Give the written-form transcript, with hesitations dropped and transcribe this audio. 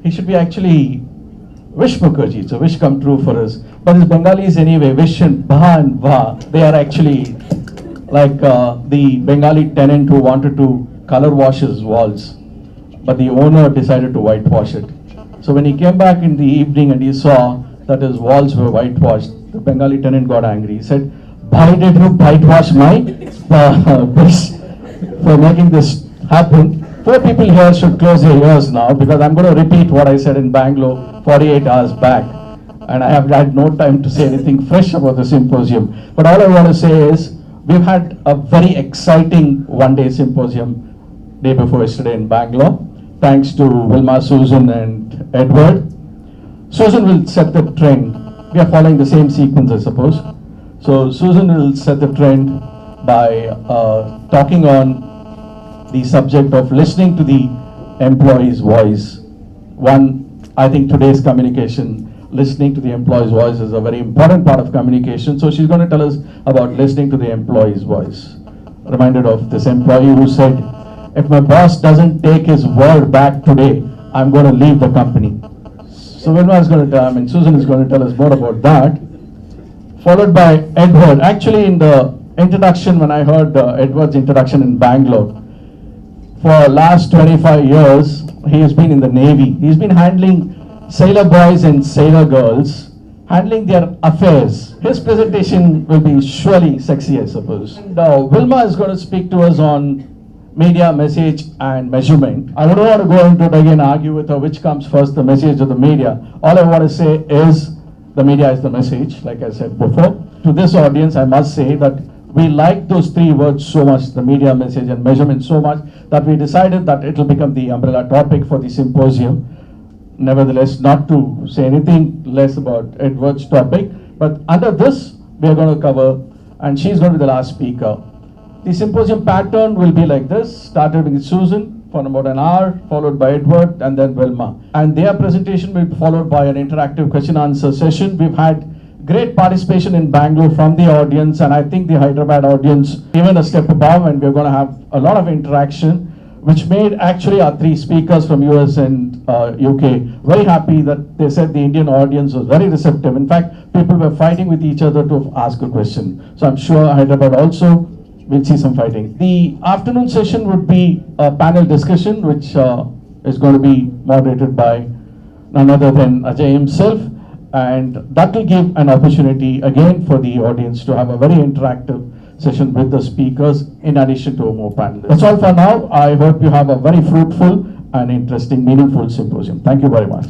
he should be actually Wish Mukherjee. It's a wish come true for us. But his Bengalis anyway, Wish and Bha and Va, they are actually like the Bengali tenant who wanted to color wash his walls, but the owner decided to whitewash it. So when he came back in the evening and he saw that his walls were whitewashed, the Bengali tenant got angry. He said, "Why did you whitewash my wish for making this happen?" Poor people here should close their ears now, because I'm going to repeat what I said in Bangalore 48 hours back, and I have had no time to say anything fresh about the symposium. But all I want to say is, we've had a very exciting one-day symposium day before yesterday in Bangalore, thanks to Wilma, Susan and Edward. Susan will set the trend. We are following the same sequence, I suppose. So Susan will set the trend by talking on the subject of listening to the employee's voice. I think today's communication, listening to the employee's voice is a very important part of communication. So she's going to tell us about listening to the employee's voice. Reminded of this employee who said, "If my boss doesn't take his word back today, I'm going to leave the company." So Wilma is going to Susan is going to tell us more about that. Followed by Edward. Actually, in the introduction, when I heard Edward's introduction in Bangalore, for last 25 years, he has been in the Navy. He's been handling sailor boys and sailor girls, handling their affairs. His presentation will be surely sexy, I suppose. And Wilma is going to speak to us on media, message and measurement. I don't want to go into it again, argue with her which comes first, the message or the media. All I want to say is the media is the message, like I said before. To this audience, I must say that we like those three words so much, the media, message and measurement, so much that we decided that it will become the umbrella topic for the symposium. Nevertheless, not to say anything less about Edward's topic, but under this, we are going to cover, and she's going to be the last speaker. The symposium pattern will be like this, started with Susan for about an hour, followed by Edward and then Wilma. And their presentation will be followed by an interactive question answer session. We've had great participation in Bangalore from the audience, and I think the Hyderabad audience even a step above, and we're going to have a lot of interaction, which made actually our three speakers from US and UK very happy that they said the Indian audience was very receptive. In fact, people were fighting with each other to ask a question. So I'm sure Hyderabad also will see some fighting. The afternoon session would be a panel discussion, which is going to be moderated by none other than Ajay himself. And that will give an opportunity again for the audience to have a very interactive session with the speakers in addition to more panelists. That's all for now. I hope you have a very fruitful and interesting, meaningful symposium. Thank you very much.